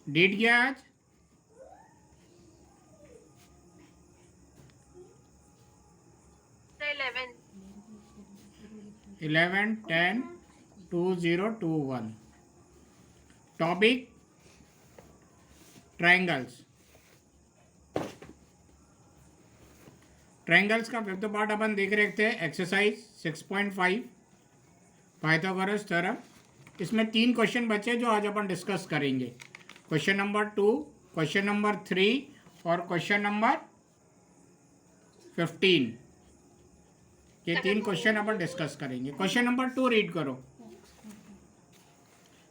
Date क्या है आज? 11/10/2021। Topic triangles. ट्रायंगल्स का फिफ्थ पार्ट अपन देख रहे थे, एक्सरसाइज 6.5 पाइथागोरस थ्योरम। इसमें 3 क्वेश्चन बचे जो आज अपन डिस्कस करेंगे। क्वेश्चन नंबर 2, क्वेश्चन नंबर 3 और क्वेश्चन नंबर 15। ये 3 क्वेश्चन अपन डिस्कस करेंगे। क्वेश्चन नंबर 2 रीड करो।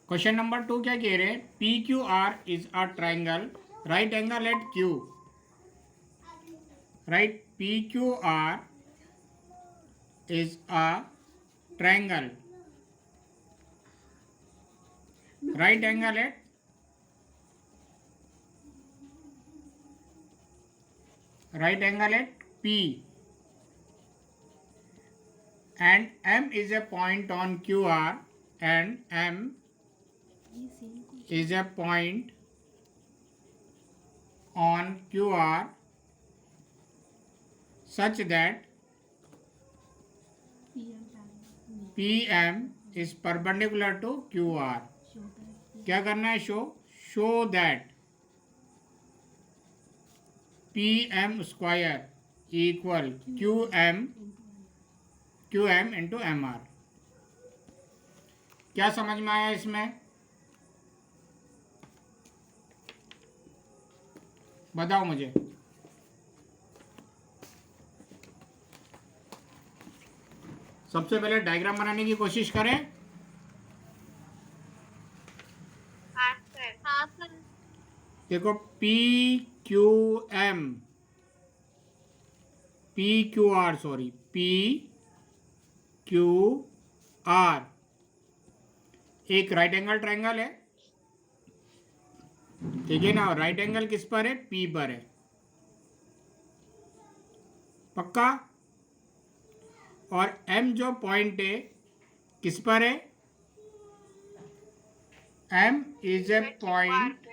क्वेश्चन नंबर 2 क्या कह रहे हैं? P Q R is a triangle, right angle at Q. Right, P Q R is a triangle, right angle at P, and M is a point on QR, and M is a point on QR such that PM is perpendicular to QR. क्या करना है? Show that PM square equal QM into MR। क्या समझ में आया इसमें? बताओ मुझे। सबसे पहले डायग्राम बनाने की कोशिश करें। देखो, PQR एक राइट एंगल ट्रायंगल है, ठीक है ना? राइट एंगल किस पर है? P पर है। पक्का? और M जो पॉइंट है किस पर है? M is a point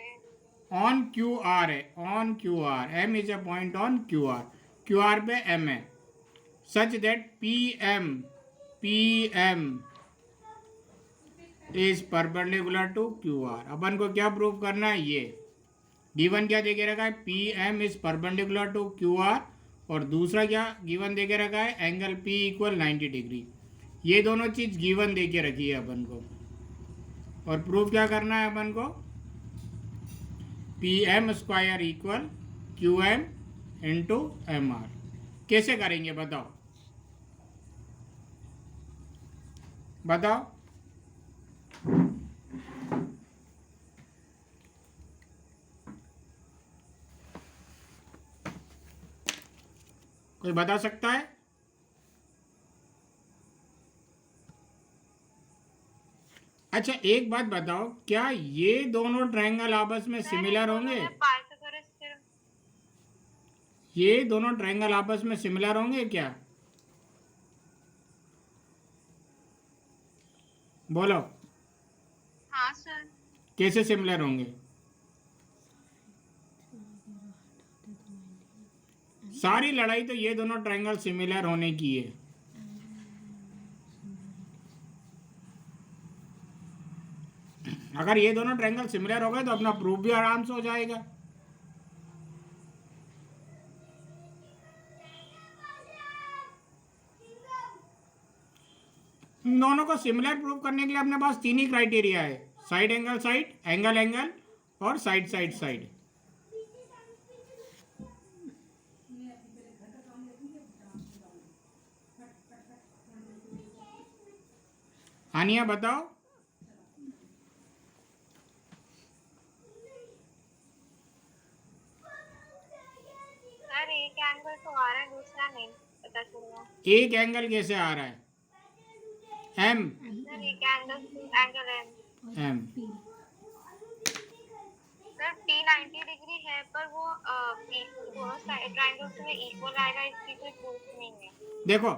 on QR है, on QR। M is a point on QR, QR पे M है। Such that PM is perpendicular to QR। अपन को क्या प्रूव करना है? ये गिवन क्या दे के रखा है? PM is perpendicular to QR। और दूसरा क्या गिवन दे के रखा है? Angle P equal 90 degree. ये दोनों चीज गिवन दे के रखी है अपन को। और प्रूफ क्या करना है अपन को? PM square equal QM into MR। कैसे करेंगे बताओ? कोई बता सकता है? अच्छा, एक बात बताओ, क्या ये दोनों ट्रायंगल आपस में सिमिलर होंगे? ये दोनों ट्रायंगल आपस में सिमिलर होंगे क्या? बोलो। हाँ सर। कैसे सिमिलर होंगे? सारी लड़ाई तो ये दोनों ट्रायंगल सिमिलर होने की है। अगर ये दोनों ट्रायंगल सिमिलर हो गए तो अपना प्रूफ भी आराम से हो जाएगा। इन दोनों को सिमिलर प्रूव करने के लिए अपने पास 3 ही क्राइटेरिया है: side angle side, angle angle और साइड साइड साइड। आनिया बताओ। सर एक एंगल तो आ रहा है, दूसरा नहीं पता चल रहा। एक एंगल कैसे आ रहा है? M। सर एक angle M sir P 90 degree है, पर वो दोनों ट्रायंगल्स में इक्वल आएगा, इसकी कोई प्रूफ नहीं है। देखो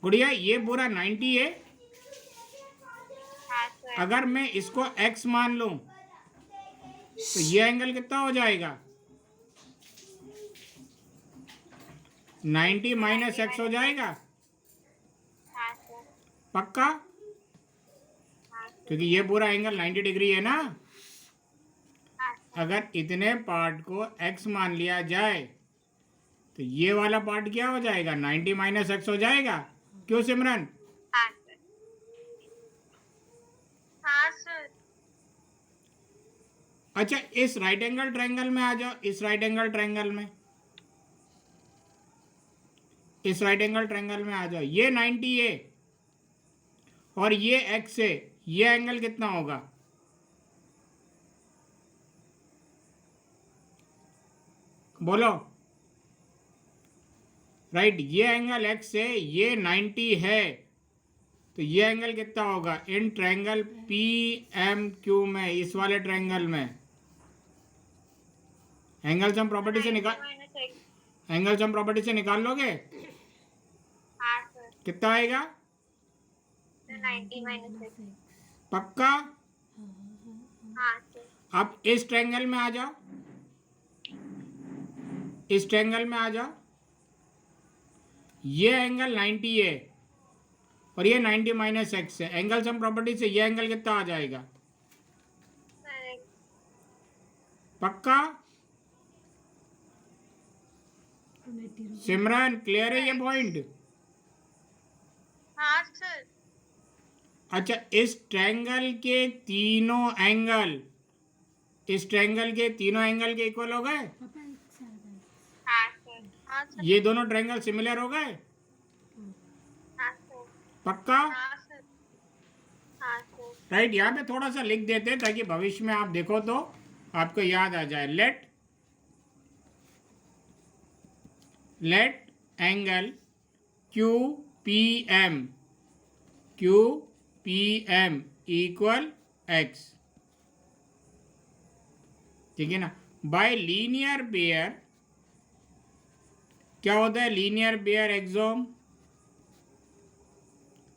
गुड़िया, ये पूरा 90 है। हाँ सर। अगर मैं इसको x मान लूं, तो ये एंगल कितना हो जाएगा? 90 माइनस एक्स हो जाएगा। हाँ सर। पक्का? हाँ सर। क्योंकि ये पूरा एंगल 90 डिग्री है ना। हाँ सर। अगर इतने पार्ट को x मान लिया जाए तो ये वाला पार्ट क्या हो जाएगा? 90 माइनस एक्स हो जाएगा। क्यों सिमरन? हाँ सर। हाँ सर। अच्छा, इस राइट एंगल ट्रायंगल में आ जाओ। इस राइट एंगल ट्रायंगल में, इस राइट एंगल ट्रायंगल में आ जाओ। ये 90 है और ये x है। ये एंगल कितना होगा? बोलो। राइट, ये एंगल x है, ये 90 है, तो ये एंगल कितना होगा in triangle P M Q में, इस वाले ट्रायंगल में? एंगल सम प्रॉपर्टी से निकाल, minus x. Angle sum property से निकाल लोगे? हाँ सर। कितना आएगा? 90 माइनस एक्स। पक्का? हाँ सर। अब इस ट्रायंगल में आ जाओ, इस ट्रायंगल में आ जाओ। ये एंगल 90 है और ये 90 माइनस एक्स है। एंगल सम प्रॉपर्टी से ये एंगल कितना आ जाएगा? पक्का? सिमरन क्लियर है ये पॉइंट? हाँ सर। अच्छा, इस ट्रायंगल के तीनों एंगल, इस ट्रायंगल के तीनों एंगल के इक्वल हो गए? हाँ सर। हाँ सर। ये दोनों ट्रायंगल सिमिलर हो गए? हाँ सर। पक्का? हाँ सर। हाँ सर। राइट, यहाँ पे थोड़ा सा लिख देते ताकि भविष्य में आप देखो तो आपको याद आ जाए। Let angle Q P M, Q P M equal X, ठीक है ना। बाय लीनियर पेयर, क्या होता है linear pair axiom?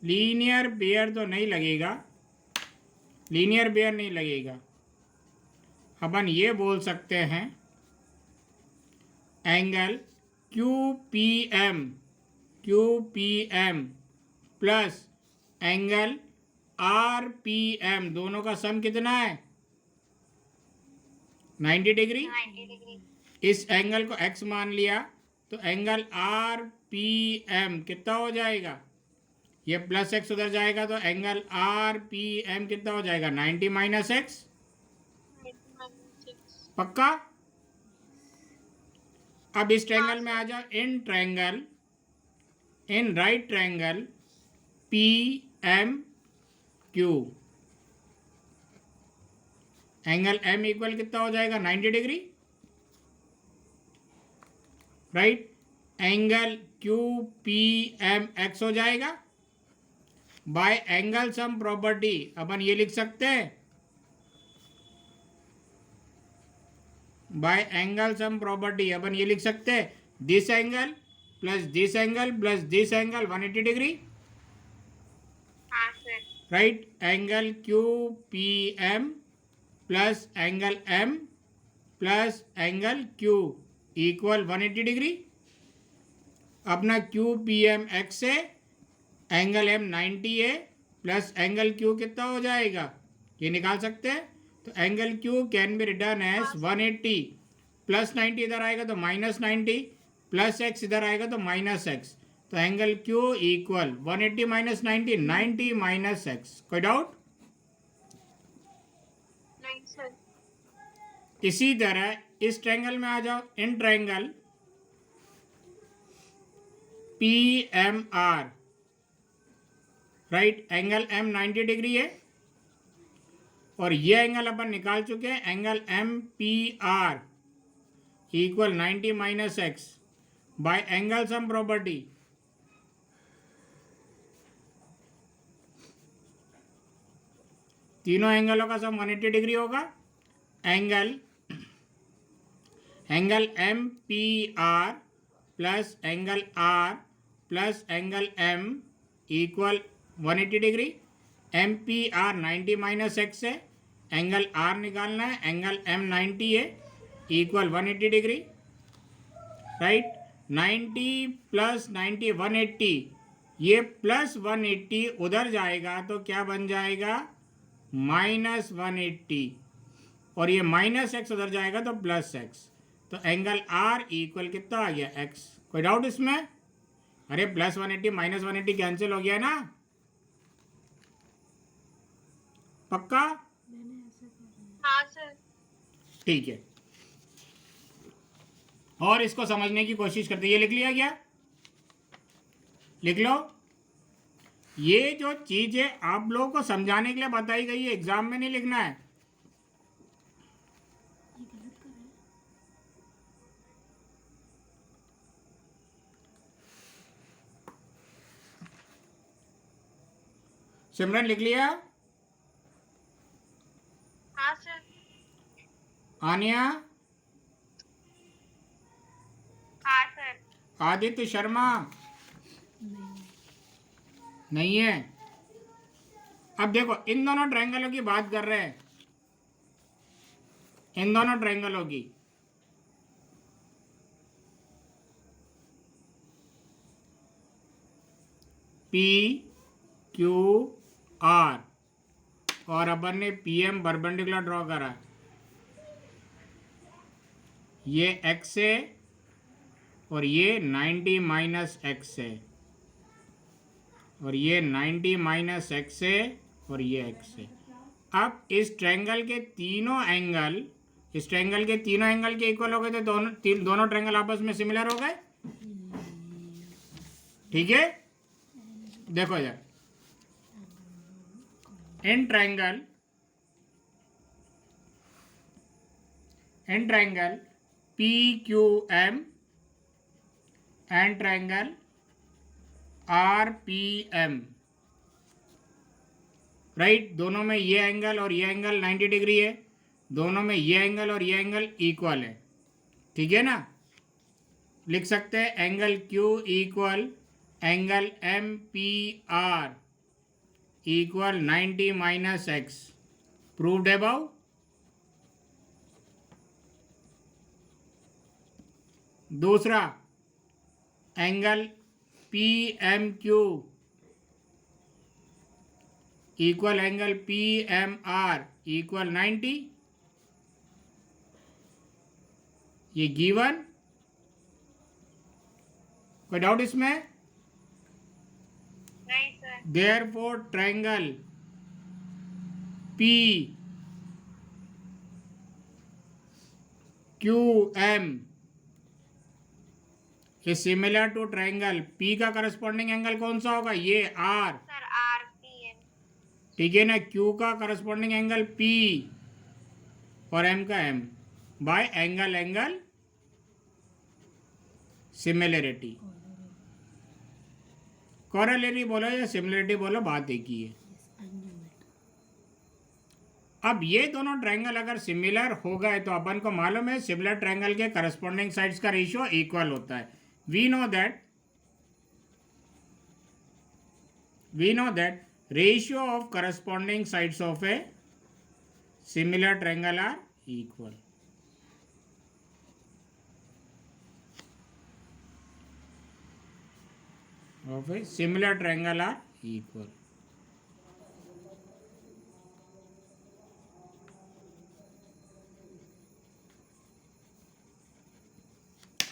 Linear pair तो नहीं लगेगा, लीनियर पेयर नहीं लगेगा। अपन ये बोल सकते हैं angle Q P M, Q P M plus angle R P M, दोनों का सम कितना है? 90 डिग्री। 90 डिग्री। इस एंगल को x मान लिया तो एंगल आर पी एम कितना हो जाएगा? ये प्लस एक्स उधर जाएगा तो एंगल आर पी एम कितना हो जाएगा? 90 माइनस एक्स। पक्का? अब इस ट्रायंगल में आ जाओ। In triangle, in right triangle P M Q, angle M equal कितना हो जाएगा? 90 degree. Right, angle Q P M X हो जाएगा। बाय एंगल सम प्रॉपर्टी अपन ये लिख सकते हैं, बाय एंगल सम प्रॉपर्टी अपन ये लिख सकते हैं this angle plus this angle plus this angle 180 degree. हाँ sir. Right, angle Q P M plus angle M plus angle Q equal 180 degree. अपना क्यू पी एम एक्स है, angle M 90 है, plus angle Q कितना हो जाएगा ये निकाल सकते हैं। तो angle Q can be written as 180, plus 90 इधर आएगा तो माइनस 90, प्लस एक्स इधर आएगा तो माइनस एक्स। तो angle Q equal 180 minus 90, 90 minus X. कोई डाउट? नहीं सर। इसी तरह इस ट्रायंगल में आ जाओ। In triangle P M R, right, angle M 90 degree है और ये एंगल अपन निकाल चुके हैं, angle M P R equal 90 minus X by angle sum property. तीनों एंगलों का सम 180 डिग्री होगा। Angle M P R plus angle are plus angle M equal 180 degree. M P R 90 minus X है, angle R निकालना है, angle M 90 है, equal 180 degree, right. 90 plus 90 180, ये plus 180 उधर जाएगा तो क्या बन जाएगा, माइनस 180, और ये माइनस एक्स उधर जाएगा तो प्लस एक्स, तो एंगल आर इक्वल कितना आ गया, एक्स। कोई डाउट इसमें? अरे प्लस 180 माइनस 180 कैंसिल हो गया ना, पक्का? हाँ सर। ठीक है, और इसको समझने की कोशिश करते, ये लिख लिया क्या, लिख लो। ये जो चीज है आप लोगों को समझाने के लिए बताई गई है, एग्जाम में नहीं लिखना है। सिमरन लिख लिया? हाँ सर। आनिया? हाँ सर। आदित्य शर्मा? नहीं है। अब देखो इन दोनों ट्रायंगलों की बात कर रहे हैं, इन दोनों ट्रायंगलों की। पी क्यू आर, और अपन ने पी एम परपेंडिकुलर ड्रॉ करा, ये एक्स है और ये 90 माइनस एक्स है, और ये 90 माइनस एक्स है, और ये एक्स है। अब इस ट्रायंगल के तीनों एंगल, इस ट्रायंगल के तीनों एंगल के इक्वल हो गए, तो दोनों ट्रायंगल आपस में सिमिलर हो गए, ठीक है। देखो यार, in triangle P Q M and triangle R P M, right, दोनों में ये एंगल और ये एंगल 90 डिग्री है, दोनों में ये एंगल और ये एंगल इक्वल है, ठीक है ना। लिख सकते हैं angle Q equal angle M P R equal 90 minus X, proved above. दूसरा angle P M Q equal angle P M R equal 90, ये गिवन। कोई डाउट इसमें? नहीं sir. Therefore triangle P Q M is similar to triangle P का corresponding angle कौन सा होगा, ये R, sir R P M. ठीक है ना। क्यू का करस्पॉन्डिंग एंगल पी और एम का M, bye angle similarity. Corollary बोलो या सिमिलरिटी बोलो, बात एक ही है। अब ये दोनों ट्रायंगल अगर सिमिलर हो गए तो अपन को मालूम है सिमिलर ट्रायंगल के करस्पॉन्डिंग साइड्स का रेशियो इक्वल होता है। We know that ratio of corresponding sides of a similar triangle are equal. Of a similar triangle are equal.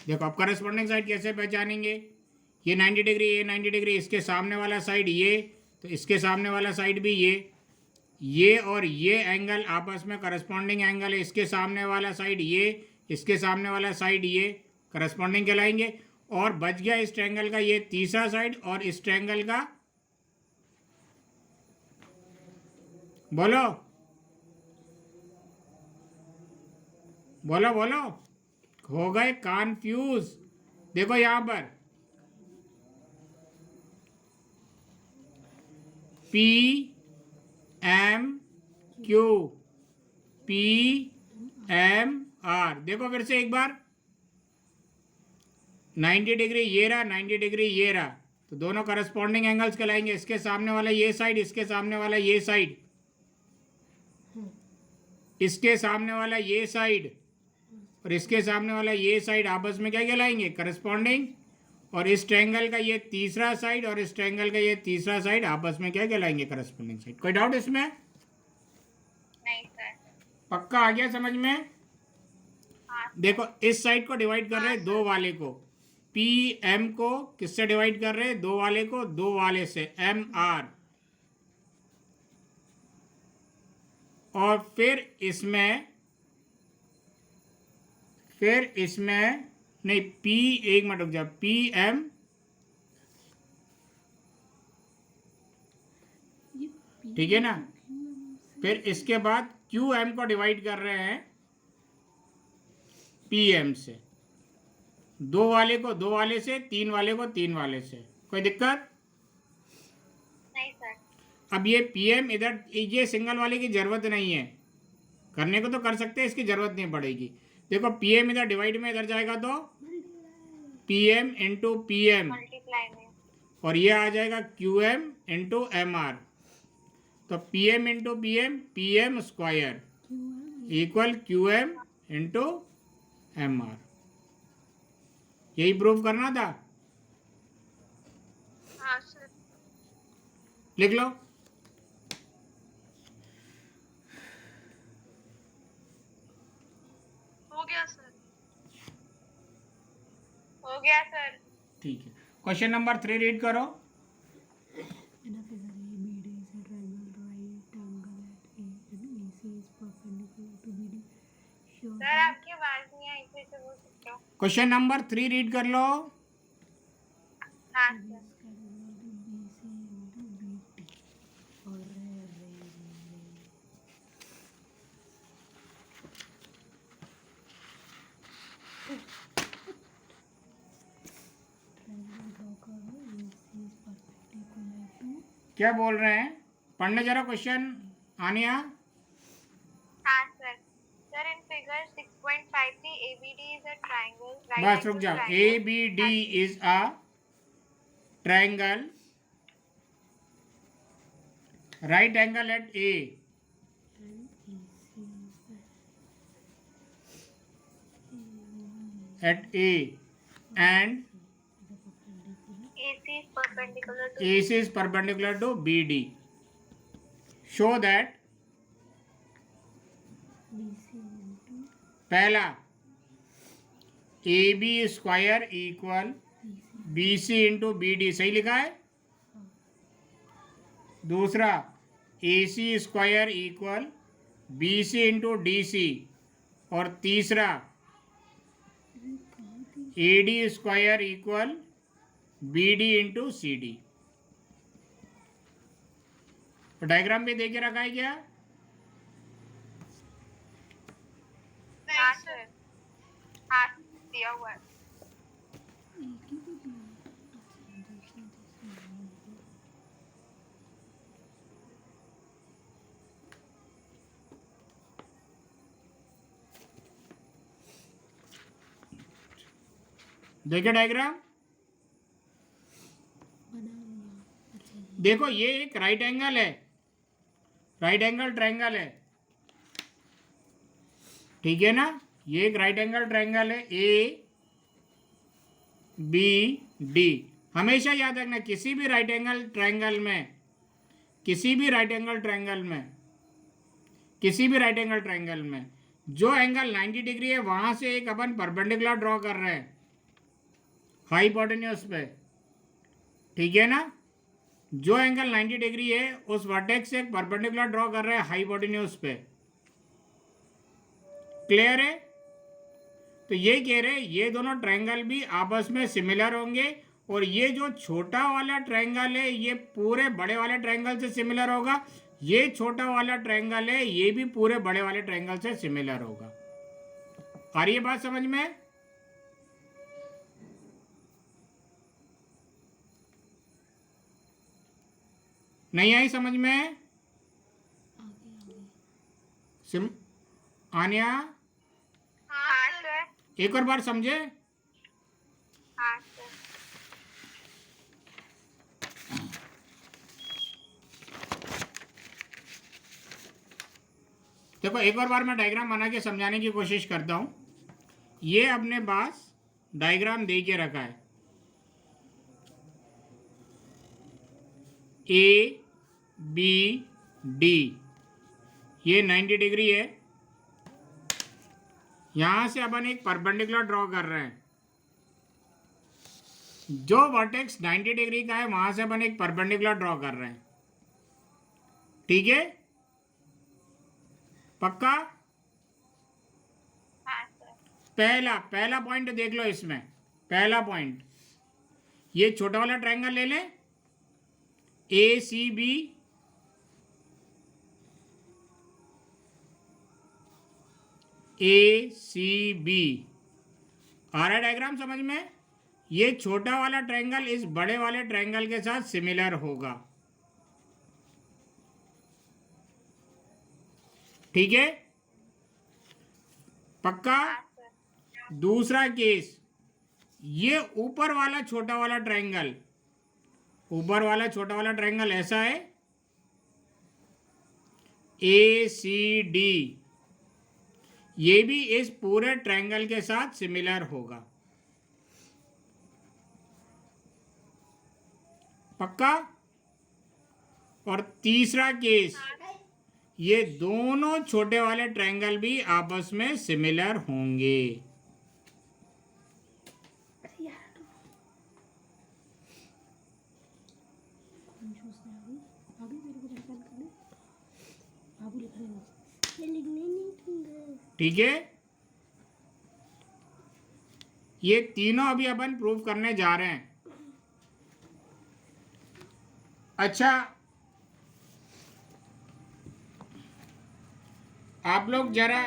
देखो अब करस्पॉन्डिंग साइड कैसे पहचानेंगे, ये 90 डिग्री, ये 90 डिग्री, इसके सामने वाला साइड ये, तो इसके सामने वाला साइड भी ये और ये एंगल आपस में करस्पॉन्डिंग एंगल है। इसके सामने वाला साइड ये, इसके सामने वाला साइड ये, करस्पॉन्डिंग कहलाएंगे। और बच गया इस ट्रायंगल का ये तीसरा साइड और इस ट्रायंगल का, बोलो बोलो बोलो, हो गए कन्फ्यूज। देखो यहां पर P M Q, P M R, देखो फिर से एक बार, 90 डिग्री ये रहा, 90 डिग्री ये रहा, तो दोनों करस्पॉन्डिंग एंगल्स कहलाएंगे। इसके सामने वाला ये साइड, इसके सामने वाला ये साइड, इसके सामने वाला ये साइड और इसके सामने वाला ये साइड आपस में क्या कहलाएंगे? करस्पॉन्डिंग। और इस ट्रायंगल का ये तीसरा साइड और इस ट्रायंगल का ये तीसरा साइड आपस में क्या कहलाएंगे? Corresponding side. कोई डाउट इसमें? नहीं सर। पक्का आ गया समझ में? हाँ देखो इस साइड को डिवाइड कर रहे हैं दो वाले को, पी एम को किससे डिवाइड कर रहे हैं? दो वाले को, दो वाले से, एम आर। और फिर इसमें नहीं, पी, एक मिनट रुक जा, पी एम, ठीक है ना? फिर इसके बाद क्यू एम को डिवाइड कर रहे हैं पी एम से, दो वाले को दो वाले से, तीन वाले को तीन वाले से। कोई दिक्कत? नहीं सर। अब ये पी एम इधर, ये सिंगल वाले की जरूरत नहीं है, करने को तो कर सकते हैं, इसकी जरूरत नहीं पड़ेगी। देखो पी एम इधर डिवाइड में इधर जाएगा तो P M into P M, multiply में। और ये आ जाएगा Q M into M R. तो P M into P M square equal Q M into M R. यही प्रूव करना था। हाँ सर। लिख लो। हो गया सर। हो गया सर। ठीक है, क्वेश्चन नंबर 3 रीड करो। In a figure ABD is a triangle right angle at A and AC is perpendicular to BD. Show sir आपकी आवाज नहीं आई, फिर से बोल सकते हो? क्वेश्चन नंबर 3 रीड कर लो। हाँ सर। BC into BT और triangle draw करो। AC is perpendicular to क्या बोल रहे हैं? पढ़ने जरा क्वेश्चन, आनिया। हाँ sir. Sir in figure 6.53 ABD is a triangle. बस रुक जाओ। A B D is a triangle right angle at A, at A and AC is perpendicular to AC is perpendicular to BD. Show that BC into पहला AB square equal BC into BD, सही लिखा है। दूसरा AC square equal BC into DC, और तीसरा AD square equal BD into CD। Diagram पे देके रखा है क्या? हाँ सर। हाँ दिया हुआ है। एक ही तो दिया है। अच्छा, दूसरा देखे डायग्राम? बना लिया। अच्छा देखो ये एक राइट एंगल है, राइट एंगल ट्रायंगल है, ठीक है ना? ये एक राइट एंगल ट्रायंगल है, ए बी डी। हमेशा याद रखना, किसी भी राइट एंगल ट्रायंगल में, किसी भी राइट एंगल ट्रायंगल में, किसी भी राइट एंगल ट्रायंगल में जो एंगल 90 डिग्री है वहां से एक अपन परपेंडिकुलर ड्रॉ कर रहे हैं हाइपोटेन्यूज पे, ठीक है ना? जो एंगल 90 डिग्री है उस वर्टेक्स से परपेंडिकुलर ड्रॉ कर रहे हैं हाइपोटेन्यूज पे। क्लियर है? तो ये कह रहे हैं ये दोनों ट्रायंगल भी आपस में सिमिलर होंगे, और ये जो छोटा वाला ट्रायंगल है ये पूरे बड़े वाले ट्रायंगल से सिमिलर होगा, ये छोटा वाला ट्रायंगल है ये भी पूरे बड़े वाले ट्रायंगल से सिमिलर होगा। आ रही है बात समझ में? नहीं आई समझ में? आगे आनिया हाँ सर। एक और बार समझे? हाँ सर। देखो एक और बार मैं डायग्राम बना के समझाने की कोशिश करता हूँ। ये अपने पास डायग्राम दे के रखा है, ए बी डी, ये 90 डिग्री है। यहां से अपन एक परपेंडिकुलर ड्रॉ कर रहे हैं। जो वर्टेक्स 90 डिग्री का है वहां से अपन एक परपेंडिकुलर ड्रॉ कर रहे हैं। ठीक है, पक्का? हाँ सर। पहला पॉइंट देख लो इसमें। पहला पॉइंट, ये छोटा वाला ट्रायंगल ले लें, ए सी बी, ए सी बी। आ रहा है डायग्राम समझ में? ये छोटा वाला ट्रायंगल इस बड़े वाले ट्रायंगल के साथ सिमिलर होगा। ठीक है, पक्का? हाँ सर। दूसरा केस, ये ऊपर वाला छोटा वाला ट्रायंगल, ऊपर वाला छोटा वाला ट्रायंगल ऐसा है, ए सी डी, ये भी इस पूरे ट्रायंगल के साथ सिमिलर होगा। पक्का? और तीसरा केस, ये दोनों छोटे वाले ट्रायंगल भी आपस में सिमिलर होंगे। ठीक है, ये तीनों अभी अपन प्रूव करने जा रहे हैं। अच्छा, आप लोग जरा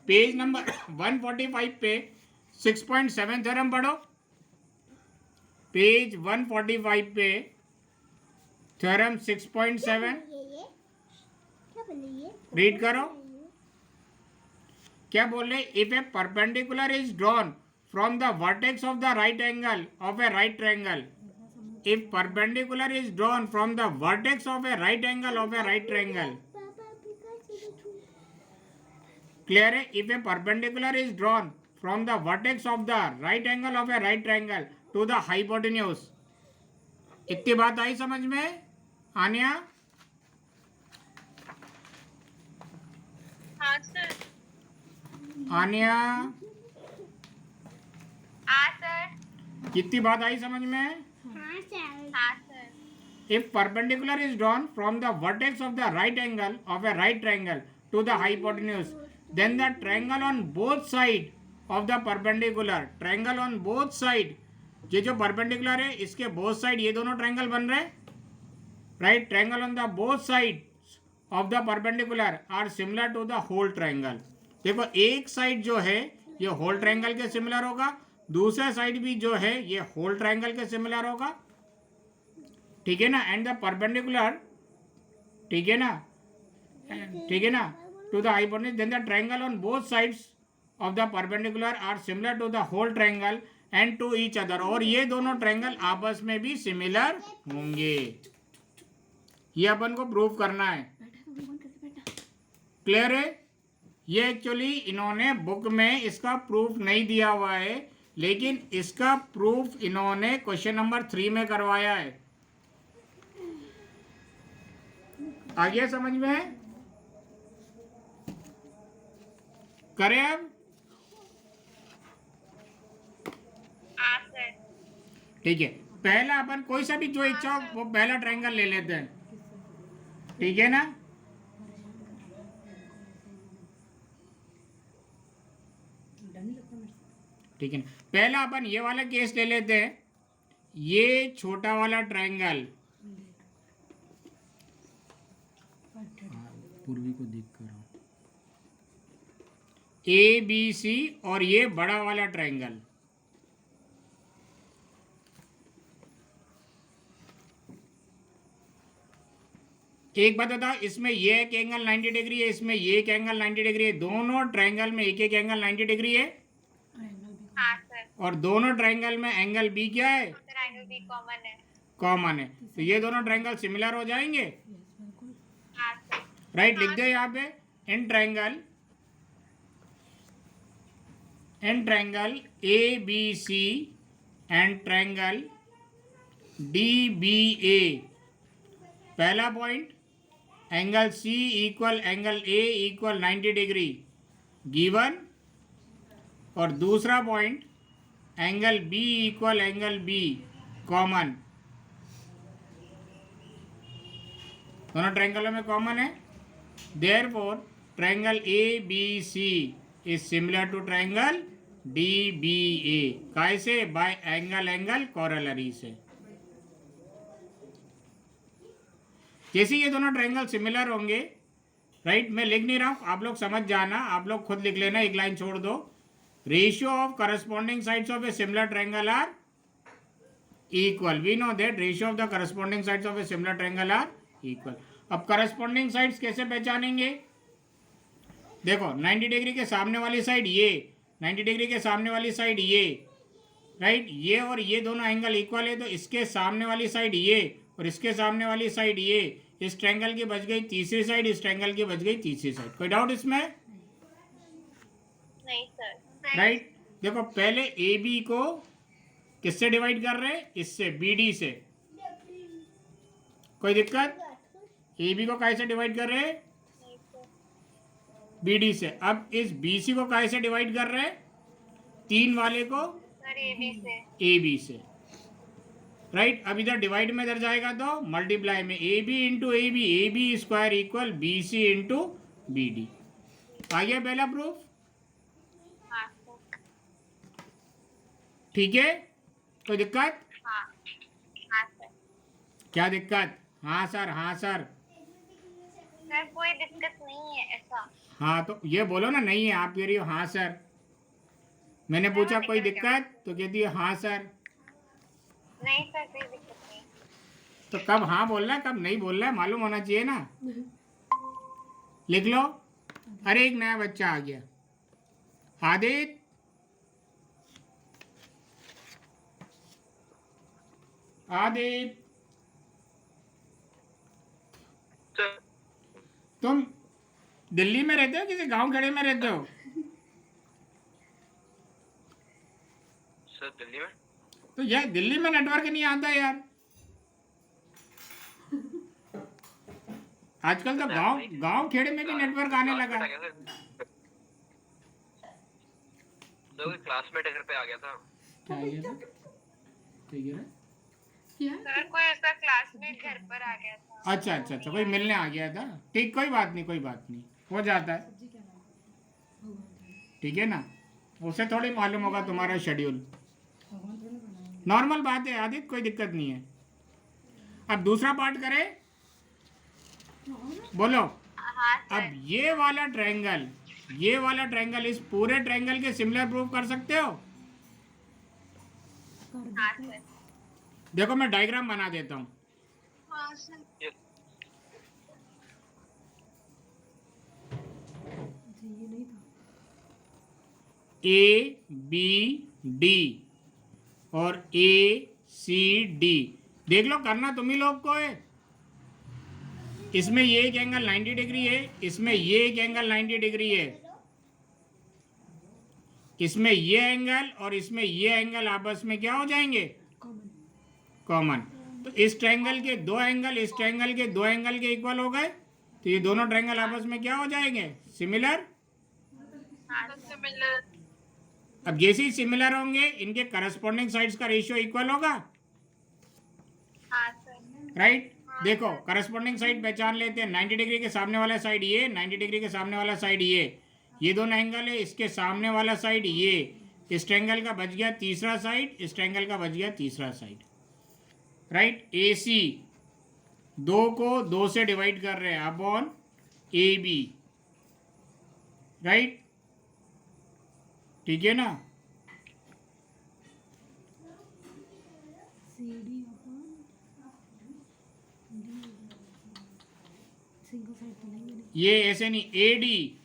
पेज नंबर 145 पे 6.7 थ्योरम पढ़ो। पेज 145 पे थ्योरम 6.7 रीड करो। क्या बोल रहे? If A perpendicular is drawn from the vertex of the right angle of A right triangle, if perpendicular is drawn from the vertex of a right angle of a right triangle, clear है? if a perpendicular is drawn from the vertex of the right angle of a right triangle to the hypotenuse, इतनी बात आई समझ में आनिया? हाँ sir. आनिया, हाँ sir. कितनी बात आई समझ में? हाँ sir. If perpendicular is drawn from the vertex of the right angle of a right triangle to the hypotenuse, then the triangle on both side of the perpendicular, triangle on both side, ये जो perpendicular है इसके both side ये दोनों triangle बन रहे हैं, right? Triangle on the both sides of the perpendicular are similar to the whole triangle. देखो एक साइड जो है ये whole triangle के सिमिलर होगा, दूसरा साइड भी जो है ये whole triangle के सिमिलर होगा। ठीक है ना? एंड द परपेंडिकुलर, ठीक है ना, ठीक है ना, to the hypotenuse, then the triangle on both sides of the perpendicular are similar to the whole triangle and to each other, और ये दोनों ट्रायंगल आपस में भी सिमिलर होंगे। ये अपन को प्रूव करना है। क्लियर है? ये एक्चुअली इन्होंने बुक में इसका प्रूफ नहीं दिया हुआ है, लेकिन इसका प्रूफ इन्होंने क्वेश्चन नंबर 3 में करवाया है। आ गया समझ में? करें अब? हाँ सर। ठीक है, पहला अपन कोई सा भी जो इच्छा हो वो पहला ट्रायंगल ले लेते हैं। ठीक है ना? ठीक है, पहला अपन ये वाला केस ले लेते हैं। ये छोटा वाला ट्रायंगल, पूर्वी को देख कर ए बी सी, और ये बड़ा वाला ट्रायंगल, एक बात बताओ, इसमें ये एक एंगल 90 डिग्री है, इसमें ये एक एंगल 90 डिग्री है, दोनों ट्रायंगल में एक एक एंगल 90 डिग्री है। हाँ सर। और दोनों ट्रायंगल में एंगल बी क्या है? ट्रायंगल भी कॉमन है। कॉमन है, तो ये दोनों ट्रायंगल सिमिलर हो जाएंगे। यस बिल्कुल। हाँ सर। राइट, लिख दे यहाँ पे in triangle A B C and triangle D B A, पहला point angle C equal angle A equal 90 degree given, और दूसरा point angle B equal angle B common, दोनों ट्रायंगलों में कॉमन है। Therefore triangle A B C is similar to triangle D B A, कैसे? By angle corollary से। जैसे ये दोनों ट्रायंगल सिमिलर होंगे, राइट, मैं लिख नहीं रहा हूँ, आप लोग समझ जाना, आप लोग खुद लिख लेना, एक लाइन छोड़ दो। Ratio of corresponding sides of a similar triangle are equal, we know that ratio of the corresponding sides of a similar triangle are equal. अब करस्पॉन्डिंग साइड्स कैसे पहचानेंगे? देखो 90 डिग्री के सामने वाली साइड ये, 90 डिग्री के सामने वाली साइड ये, राइट, ये और ये दोनों एंगल इक्वल है, तो इसके सामने वाली साइड ये और इसके सामने वाली साइड ये, इस ट्रायंगल की बच गई तीसरी साइड, इस ट्रायंगल की बच गई तीसरी साइड। कोई डाउट इसमें? नहीं सर। राइट, देखो पहले ए बी को किससे डिवाइड कर रहे हैं? इससे, बी डी से। कोई दिक्कत? ए बी को कैसे डिवाइड कर रहे हैं? नहीं सर। बी डी से। अब इस बी सी को कैसे डिवाइड कर रहे हैं? 3 वाले को सर ए बी से। ए बी से। राइट, अब इधर डिवाइड में इधर जाएगा तो मल्टीप्लाई में A B into A B square equal B C into B D. आ गया पहला प्रूफ? हाँ सर। ठीक है, कोई दिक्कत? हाँ। हाँ सर। क्या दिक्कत? हाँ सर, हाँ सर। सर कोई दिक्कत नहीं है ऐसा। हाँ तो ये बोलो ना, नहीं है, आप कह रही हो हाँ सर। मैंने पूछा कोई दिक्कत, तो कहती है हाँ सर। नहीं सर कोई दिक्कत नहीं। तो कब हाँ बोलना है कब नहीं बोलना है मालूम होना चाहिए ना। लिख लो। अरे एक नया बच्चा आ गया, आदित्य। आदित्य, तुम दिल्ली में रहते हो किसी गांव खेड़े में रहते हो? सर दिल्ली में। तो यार दिल्ली में नेटवर्क नहीं आता यार। आजकल तो गांव खेड़े में भी नेटवर्क आने लगा। क्लासमेट घर पे आ गया था। क्या आ गया था? क्या कह रहा है? क्या? सर कोई उसका क्लासमेट घर पर आ गया था। अच्छा अच्छा अच्छा, कोई मिलने आ गया था। ठीक, कोई बात नहीं, कोई बात नहीं, हो जाता है। सब्जी क्या लाया? ठीक है ना, उसे थोड़ी मालूम होगा तुम्हारा शेड्यूल। भगवान थोड़ी ना बनाया। नॉर्मल बात है आदित्य, कोई दिक्कत नहीं है। अब दूसरा पार्ट करें, बोलो। हाँ सर। अब ये वाला ट्रायंगल इस पूरे ट्रायंगल के सिमिलर प्रूव कर सकते हो? कर हाँ देते। सर। देखो मैं डायग्राम बना देता हूँ। हाँ सर। अच्छा ये नहीं था। ए बी डी और ए सी डी, देख लो, करना तुम्ही लोग को है। इसमें ये एक एंगल 90 डिग्री है, इसमें ये एक एंगल 90 डिग्री है, इसमें ये एंगल और इसमें ये एंगल आपस में क्या हो जाएंगे? कॉमन। कॉमन। तो इस ट्रायंगल के दो एंगल इस ट्रायंगल के दो एंगल के इक्वल हो गए, तो ये दोनों ट्रायंगल आपस में क्या हो जाएंगे? सिमिलर। हाँ सिमिलर। अब जैसे ही सिमिलर होंगे इनके करस्पॉन्डिंग साइड्स का रेशियो इक्वल होगा। हाँ सर। राइट, देखो करस्पॉन्डिंग साइड पहचान लेते हैं। 90 डिग्री के सामने वाला साइड ये, 90 डिग्री के सामने वाला साइड ये दोनों एंगल है। इसके सामने वाला साइड ये, इस ट्रायंगल का बच गया तीसरा साइड, इस ट्रायंगल का बच गया तीसरा साइड। राइट, ए सी 2 को 2 से डिवाइड कर रहे हैं अपॉन ए बी। राइट, ठीक है ना। C D upon D, single side तो नहीं है। ये ऐसे नहीं, ए डी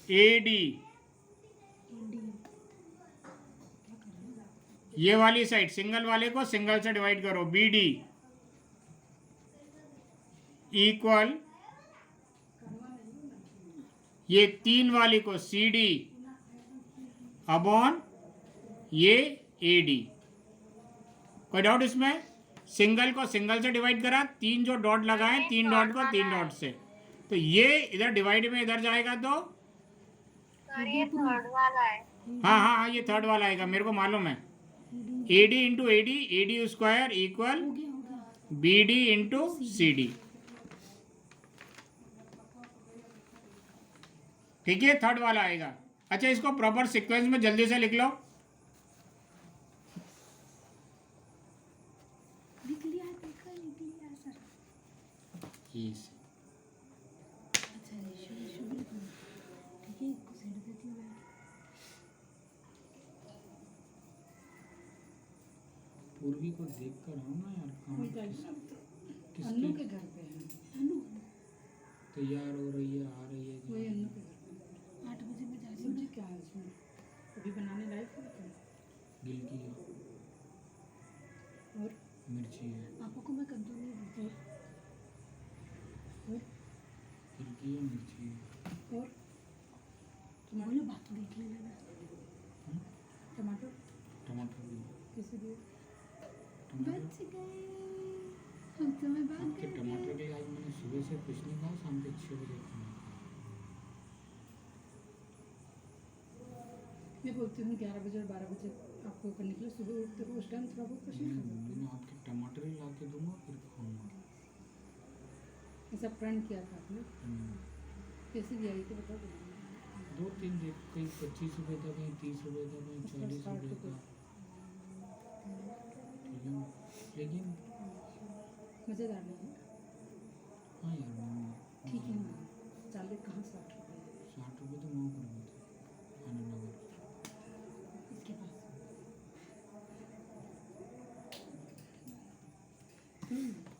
डी क्या कर रहे हैं? ये वाली साइड सिंगल वाले को सिंगल से डिवाइड करो, बी डी इक्वल ये 3 वाली को सी डी अपॉन ये ए डी। कोई डाउट इसमें? सिंगल को सिंगल से डिवाइड करा, 3 जो डॉट लगाए 3 डॉट को 3 डॉट से, तो ये इधर डिवाइड में इधर जाएगा तो सर ये थर्ड वाला है। हाँ हाँ हाँ, ये थर्ड वाला आएगा, मेरे को मालूम है। A D into A D square equal हो गया B D into C D. ठीक है, थर्ड वाला आएगा। अच्छा, इसको प्रॉपर सीक्वेंस में जल्दी से लिख लो। लिख लिया सर। Yes. अच्छा रेशियो भी लिखना है। ठीक है, इसको सेट देती हूँ मैं। पूर्वी को देख कर आओ ना यार, कहाँ अन्नू के घर पे है। अनु तैयार हो रही है, आ रही है। वही अन्नू के घर पे 8 बजे मैं जा रही सब्जी हूँ। क्या है इसमें? अभी बनाने लायक है क्या? गिलकी है, और मिर्ची है, पापा को मैं कद्दू नहीं देती। और गिलकी है, मिर्ची है। और बोलो बात देख लेना ना। टमाटर टमाटर भी। किसी भी टमाटर बच गए हम तुम्हें बात आपके कर टमाटर के लिए आज मैंने सुबह से कुछ नहीं खाया, शाम के 6 बजे खाना। मैं बोलती हूँ 11 बजे और 12 बजे आपको ऊपर निकले, सुबह उठते हो उस टाइम थोड़ा बहुत कुछ नहीं खा सकते। मैं आपके टमाटर ही ला के दूंगा, फिर खाऊंगा। ऐसा प्रण किया था आपने, कैसे दिया ये तो बता दो। 2-3 दिन, कहीं 25 रुपये था, कहीं 30 रुपये था, कहीं 40 रुपये था। ठीक है, लेकिन मज़ेदार नहीं है। हाँ यार, ठीक है ना, 40 कहाँ 60 रुपये 60 रुपये तो माँ कर थे खाने लगा। इसके पास।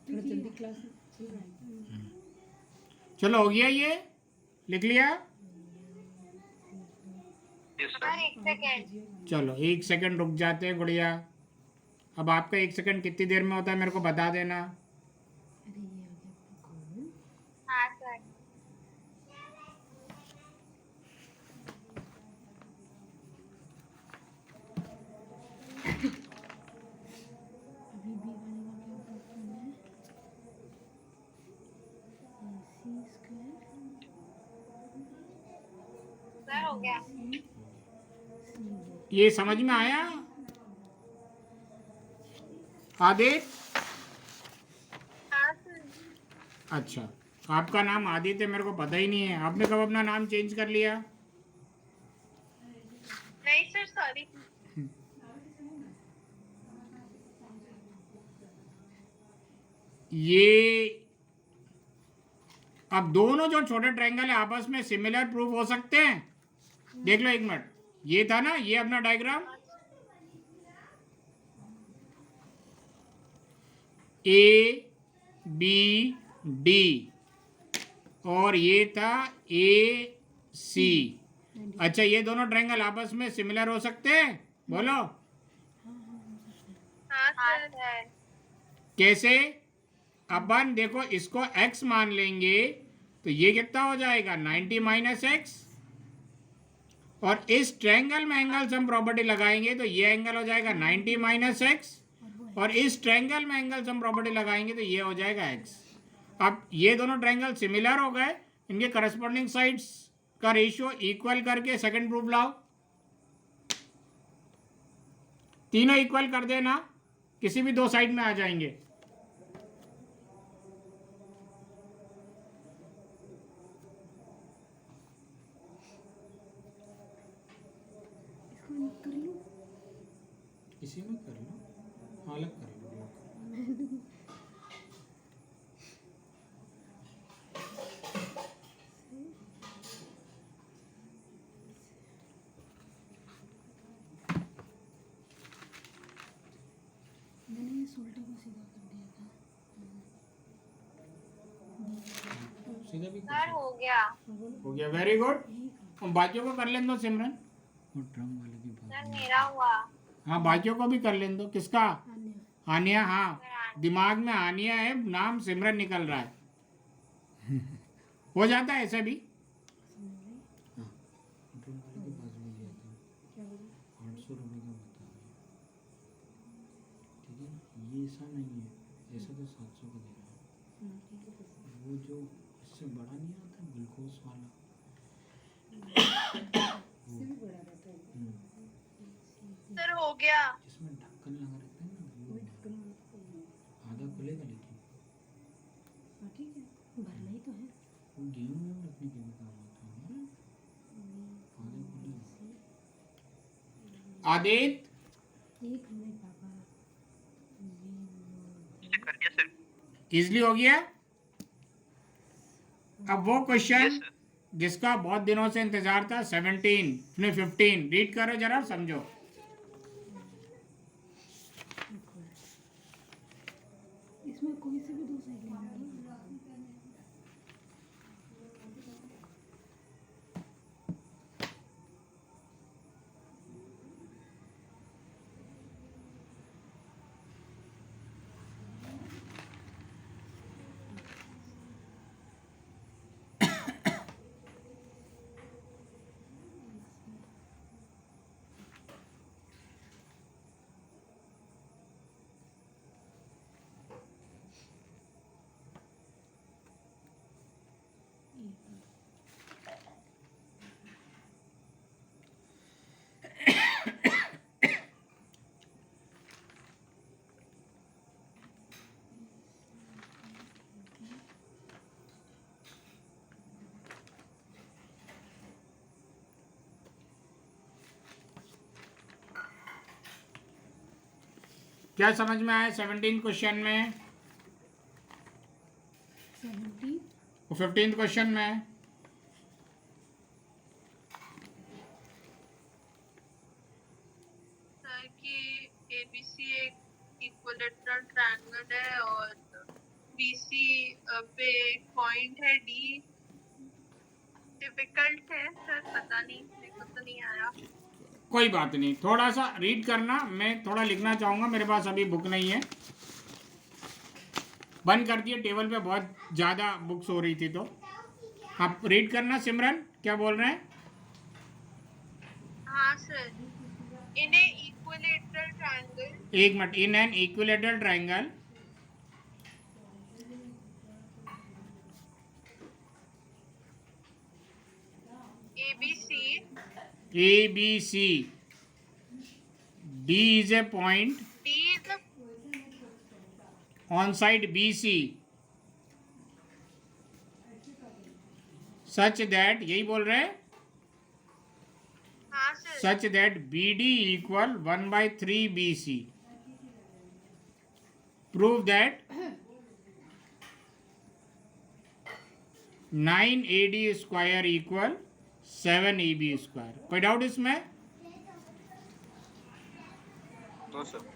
थोड़ा जल्दी क्लास चल रहा है। चलो, हो गया ये, लिख लिया। Yes, sir. सर एक सेकेंड। चलो 1 सेकंड रुक जाते हैं गुड़िया। अब आपका 1 सेकंड कितनी देर में होता है मेरे को बता देना। अरे ये हो गया कौन? हाँ सर। अभी बी वाले का क्या प्रूफ करना है? AC स्क्वायर सर हो गया। CD। ये समझ में आया आदित्य? हाँ सर। अच्छा, आपका नाम आदित्य मेरे को पता ही नहीं है। आपने कब अपना नाम चेंज कर लिया? नहीं सर, सॉरी। ये अब दोनों जो छोटे ट्रायंगल है आपस में सिमिलर प्रूफ हो सकते हैं। देख लो 1 मिनट, ये था ना, ये अपना डायग्राम ए बी डी और ये था ए सी। अच्छा, ये दोनों ट्रायंगल आपस में सिमिलर हो सकते हैं? बोलो हाँ सर। कैसे? अपन देखो, इसको x मान लेंगे तो ये कितना हो जाएगा 90 माइनस एक्स, और इस ट्रायंगल में एंगल सम प्रॉपर्टी लगाएंगे तो ये एंगल हो जाएगा 90 माइनस एक्स, और इस ट्रायंगल में एंगल सम प्रॉपर्टी लगाएंगे तो ये हो जाएगा x। अब ये दोनों ट्रायंगल सिमिलर हो गए, इनके करस्पॉन्डिंग साइड्स का रेशियो इक्वल करके सेकंड प्रूफ लाओ। तीनों इक्वल कर देना, किसी भी 2 साइड में आ जाएंगे। इसको कर लूँ? इसी में कर लो, अलग कर लो। मैंने इस उल्टे को सीधा कर दिया था। सीधा भी कर सर हो गया। सकते हो गया, वेरी गुड। बाकियों को कर लें दो सिमरन। और ड्रम वाले की सर बात मेरा हुआ। हाँ बाकियों को भी कर लेने दो। किसका? आन्या आनिया। हाँ दिमाग में आनिया है, नाम सिमरन निकल रहा है। हो जाता है ऐसे भी। समझ गई हाँ पेट्रोल वाले के पास भी गया था, क्या बोली 800 रुपये का बता रहा है। ठीक है ये ऐसा नहीं है, ऐसा तो 700 का दे रहा है। ठीक है तो वो जो इससे बड़ा नहीं आता ग्लूकोज वाला, इससे भी बड़ा रहता है। सर हो गया। जिसमें ढक्कन लगा रहता है ना वो वही ढक्कन वाला तो है। आधा खुलेगा, लेकिन हाँ ठीक है। भरना ही तो है वो गेहूं में रखने के भी काम आता है ना। आधा खुलेगा। आदित्य एक मिनट पापा कर दिया सर। इजली हो गया। अब वो क्वेश्चन यस सर। जिसका बहुत दिनों से इंतजार था, 17 ने 15 रीड करो जरा, समझो। इसमें कोई से भी दो साइड लेना क्या समझ में आया 17 क्वेश्चन में? 70 वो 15 क्वेश्चन में सर कि एबीसी एक इक्विलेटरल ट्रायंगल है और बीसी पे एक पॉइंट है डी। डिफिकल्ट है सर, पता नहीं, मेरे को तो नहीं आया। कोई बात नहीं, थोड़ा सा रीड करना, मैं थोड़ा लिखना चाहूँगा, मेरे पास अभी बुक नहीं है। बंद कर दिए, टेबल पे बहुत ज़्यादा बुक्स हो रही थी, तो आप रीड करना। सिमरन क्या बोल रहे हैं? हाँ सर, इन ए इक्विलेटरल ट्रायंगल एक minute. In an equilateral triangle ABC ABC, D is a point D is on side BC such that, यही बोल रहे हैं, हाँ sir, such that BD equal 1/3 BC. Prove that 9 AD square equal 7 AB square. कोई doubt इसमें? No sir.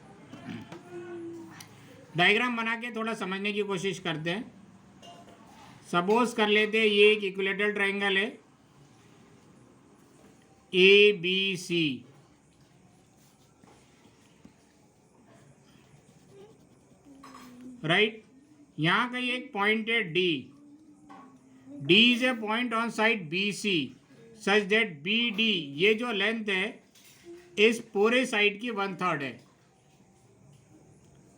Diagram बना के थोड़ा समझने की कोशिश करते हैं। सपोज कर लेते हैं ये एक इक्विलेटरल ट्रायंगल है ABC, राइट। यहाँ का एक पॉइंट है D. D is a point on side BC such that BD, ये जो लेंथ है इस पूरे साइड की 1/3 है,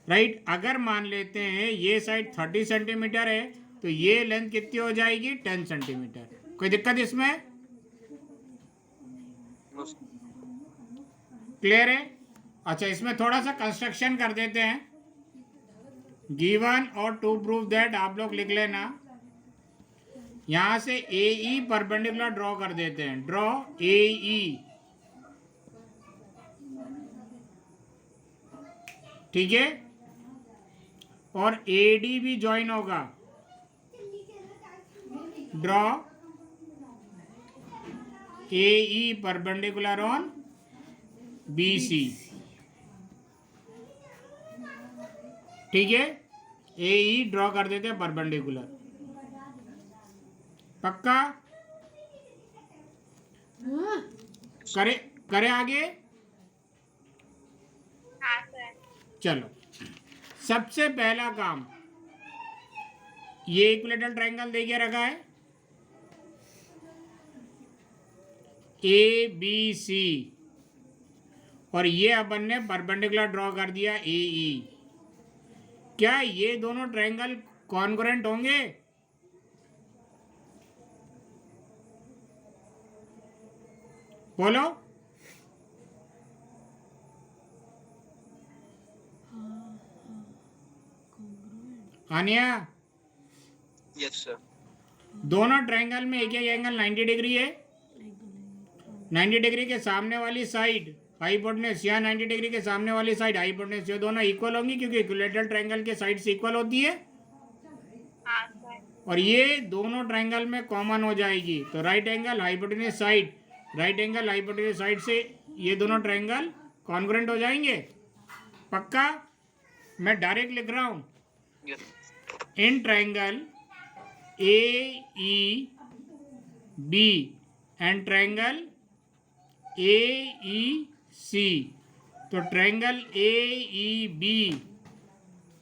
राइट। अगर मान लेते हैं ये साइड 30 सेंटीमीटर है तो ये लेंथ कितनी हो जाएगी? 10 सेंटीमीटर। कोई दिक्कत इसमें? No sir. क्लियर है? अच्छा, इसमें थोड़ा सा कंस्ट्रक्शन कर देते हैं। गिवन और टू प्रूव दैट आप लोग लिख लेना। यहां से AE परपेंडिकुलर ड्रॉ कर देते हैं। ड्रॉ AE, ठीक है, और AD भी ज्वाइन होगा। Draw AE perpendicular on BC, ठीक है। AE ड्रॉ कर देते हैं परपेंडिकुलर। पक्का? हाँ करे करे आगे। चलो, सबसे पहला काम, ये इक्विलेटरल ट्रायंगल देखिए रखा है ए बी सी, और ये अपन ने परपेंडिकुलर ड्रॉ कर दिया ए ई। क्या ये दोनों ट्रायंगल कॉन्ग्रुएंट होंगे? बोलो। आनिया, यस सर। दोनों ट्रायंगल में एक एक एंगल 90 डिग्री है। 90 डिग्री के सामने वाली साइड हाइपोटेन्यूज या 90 डिग्री के सामने वाली साइड हाइपोटेन्यूज, ये दोनों इक्वल होंगी क्योंकि इक्विलेटरल ट्रायंगल के साइड से इक्वल होती है। हाँ सर। और ये दोनों ट्रायंगल में कॉमन हो जाएगी, तो right angle hypotenuse side, right angle hypotenuse side से ये दोनों ट्रायंगल कॉन्ग्रुएंट हो जाएंगे। पक्का? मैं डायरेक्ट लिख रहा हूँ, yes. In triangle A E B and triangle A E C, तो triangle A E B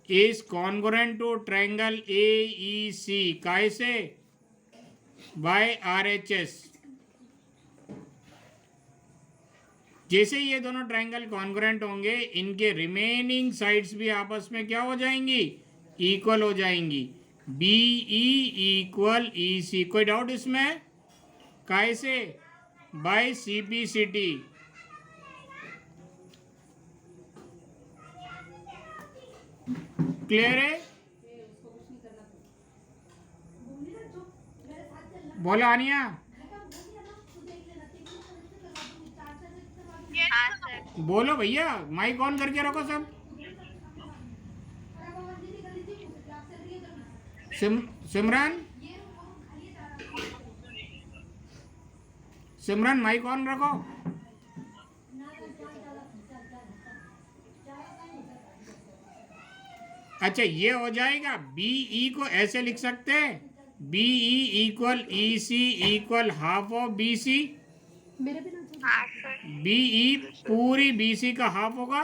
is congruent to triangle A E C, कैसे? By R H S. जैसे ये दोनों ट्रायंगल कॉन्ग्रुएंट होंगे, इनके रिमेनिंग साइड्स भी आपस में क्या हो जाएंगी? इक्वल हो जाएंगी। बी ई इक्वल ई सी, कोई डाउट इसमें? कैसे? By C P C T. Clear है? बोलो आनिया। हाँ सर। बोलो भैया, माइक ऑन करके रखो सब। सिमरन, सिमरन माइक ऑन रखो। अच्छा, ये हो जाएगा। बी ई को ऐसे लिख सकते हैं, B E equal E C equal half of B C. मेरे भी ना हाँ सर। बी ई पूरी बी सी का हाफ होगा।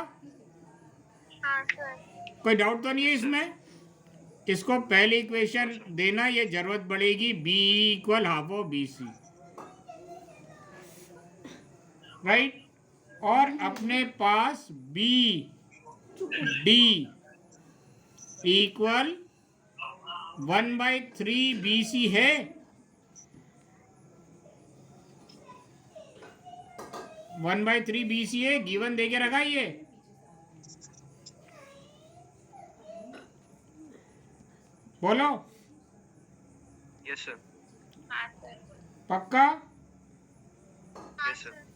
हाँ सर। कोई डाउट तो नहीं है इसमें? इसको पहली इक्वेशन देना, ये जरूरत पड़ेगी, B E equal half of B C, right. और अपने पास B D equal 1/3 B C है। One by three B C है, गिवन देके रखा ये। बोलो। Yes sir. हाँ सर। पक्का? हाँ यस सर। सर।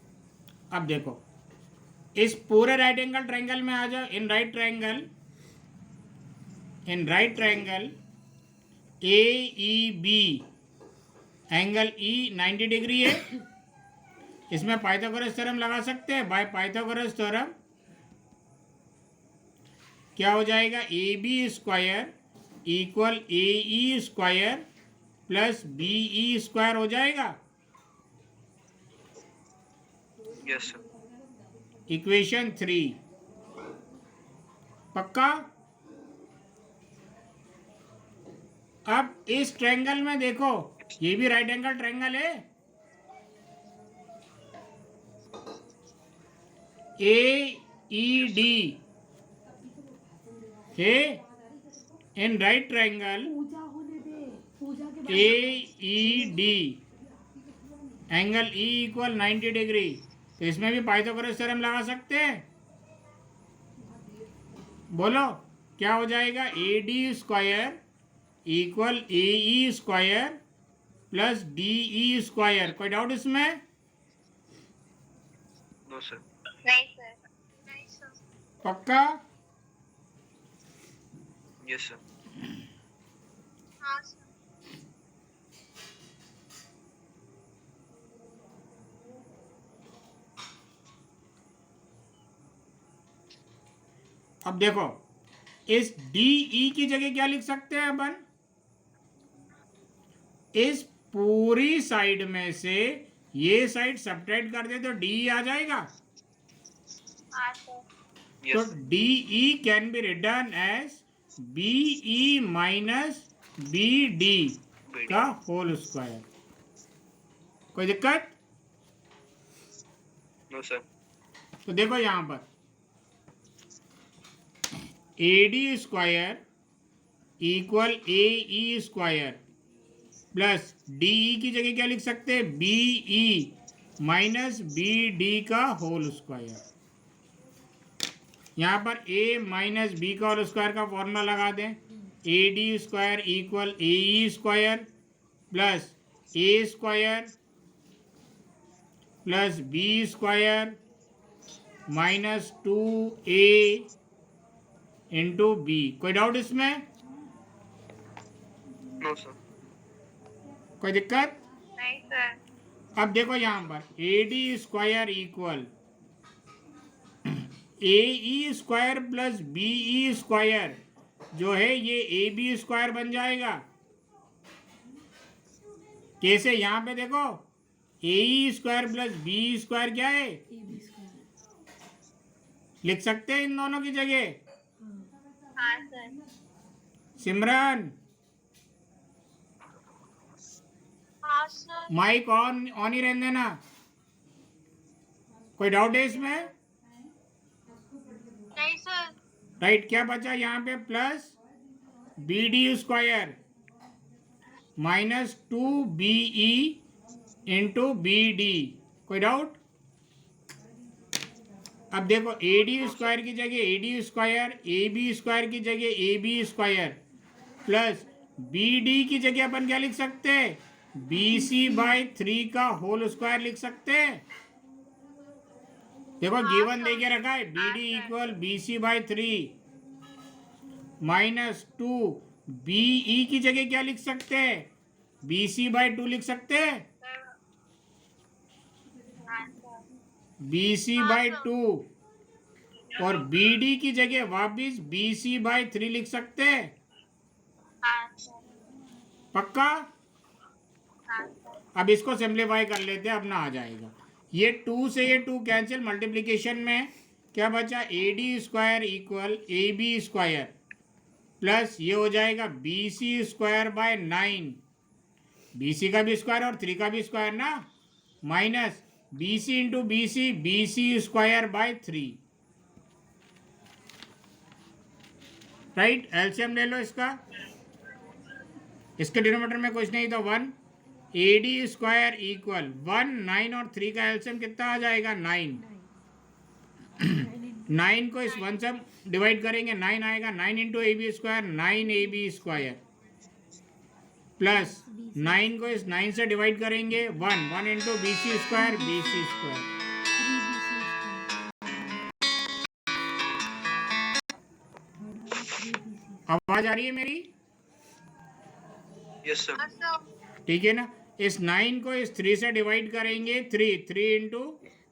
अब देखो, इस पूरे राइट एंगल ट्रायंगल में आ जाओ। In right triangle A E B angle E 90 degree है। इसमें पाइथागोरस थ्योरम लगा सकते हैं। बाय पाइथागोरस थ्योरम क्या हो जाएगा? A B square equal A E square plus B E square हो जाएगा। Yes sir. इक्वेशन 3। पक्का? अब इस ट्रायंगल में देखो, ये भी राइट एंगल ट्रायंगल है। ए ई डी है इन राइट ट्रायंगल पूजा होने दे, पूजा के बाद A E D angle E equal 90 degree. तो इसमें भी पाइथागोरस थ्योरम लगा सकते हैं। बोलो क्या हो जाएगा? A D square equal A E square plus D E square. कोई डाउट इसमें? No sir. नहीं सर। नहीं सर। पक्का? Yes sir. हाँ सर। अब देखो, इस डी ई की जगह क्या लिख सकते हैं अपन? इस पूरी साइड में से ये साइड सब्ट्रैक्ट कर दे तो डी आ जाएगा। हाँ सर। तो Yes. DE can be written as BE minus BD का होल स्क्वायर। कोई दिक्कत? No, sir. तो देखो यहां पर AD square equal AE square plus DE की जगह क्या लिख सकते हैं? BE माइनस BD का होल स्क्वायर। यहाँ पर A माइनस बी का होल स्क्वायर का फॉर्मूला लगा दें। AD square equal AE square plus A square plus B square minus 2A into B. कोई डाउट इसमें? No, sir. कोई दिक्कत? नहीं सर। अब देखो यहाँ पर AD square equal AE square plus BE square जो है ये AB स्क्वायर बन जाएगा। कैसे? यहाँ पे देखो AE square plus BE square क्या है? AB square. लिख सकते हैं इन दोनों की जगह। हाँ सर। सिमरन हाँ सर। माइक ऑन ही रहने देना। कोई डाउट है इसमें? नहीं सर। राइट, क्या बचा यहाँ पे? Plus BD square minus 2BE into BD। कोई डाउट? अब देखो AD स्क्वायर की जगह AD स्क्वायर, AB स्क्वायर की जगह AB स्क्वायर प्लस BD की जगह अपन क्या लिख सकते हैं? BC/3 का होल स्क्वायर लिख सकते हैं। देखो गिवन दे के रखा है BD equal BC/3 minus 2। BE की जगह क्या लिख सकते हैं? BC/2 लिख सकते हैं। हाँ सर। BC/2 और BD की जगह वापिस BC/3 लिख सकते हैं। हाँ सर। पक्का? हाँ सर। अब इसको सिंप्लीफाई कर लेते हैं, अपना आ जाएगा। ये 2 से ये 2 कैंसिल, मल्टीप्लिकेशन में क्या बचा? AD square equal AB square plus ये हो जाएगा BC स्क्वायर बाय 9, BC का भी स्क्वायर और 3 का भी स्क्वायर ना, minus BC into BC, BC square by 3। Right, LCM ले लो इसका। इसके डिनोमिनेटर में कुछ नहीं तो 1। AD स्क्वायर इक्वल 1, 9 और 3 का एलसीएम कितना आ जाएगा? 9। 9 को इस 1 से डिवाइड करेंगे 9 आएगा। 9 into AB square 9AB square plus 9 को इस 9 से डिवाइड करेंगे 1 into BC square BC square. 3BC। आवाज आ रही है मेरी? Yes, sir. हाँ सर। ठीक है ना। इस 9 को इस 3 से डिवाइड करेंगे 3 into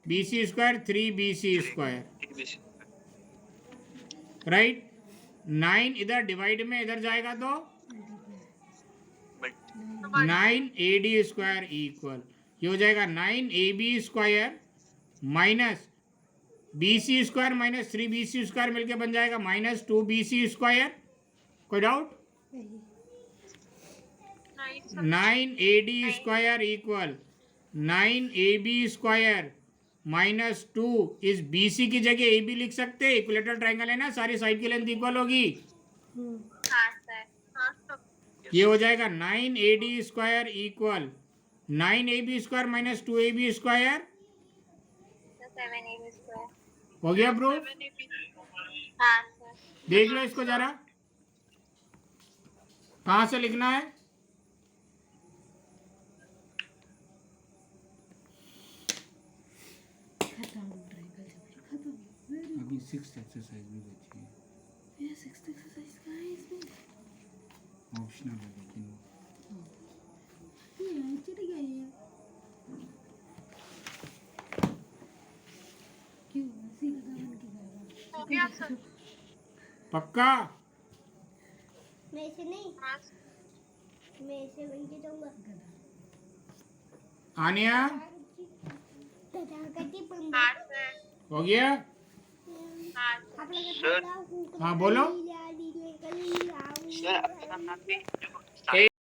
BC square 3BC square. ABC. Right, 9 इधर डिवाइड में इधर जाएगा तो But 9 AD स्क्वायर इक्वल ये हो जाएगा 9 AB square minus BC square minus 3BC square मिलके बन जाएगा माइनस 2BC स्क्वायर। कोई डाउट? नहीं sir. 9 AD square equal 9 AB square minus 2 इस BC की जगह AB लिख सकते हैं। इक्विलेटरल ट्रायंगल है ना, सारी साइड की लेंथ इक्वल होगी। हाँ सर। हाँ सर। ये हो जाएगा 9 AD square equal 9 AB square minus 2 AB square. 7 AB square. हो गया प्रूफ? 7 AB। हाँ सर। देख लो इसको जरा, कहाँ से लिखना है? अभी 6th एक्सरसाइज भी बची है, ये 6th एक्सरसाइज का है इसमें। ऑप्शनल है लेकिन ये चिट गई है। क्यों ऐसी गधा बन के जाएगा? हो गया सर। पक्का? मैं इसे नहीं, हाँ मैं इसे बन के जाऊंगा। आनिया तथाकथित हाँ सर। हो गया? पंडित हाँ आप लोग सर। हाँ बोलो। सर आपका नाम भी जो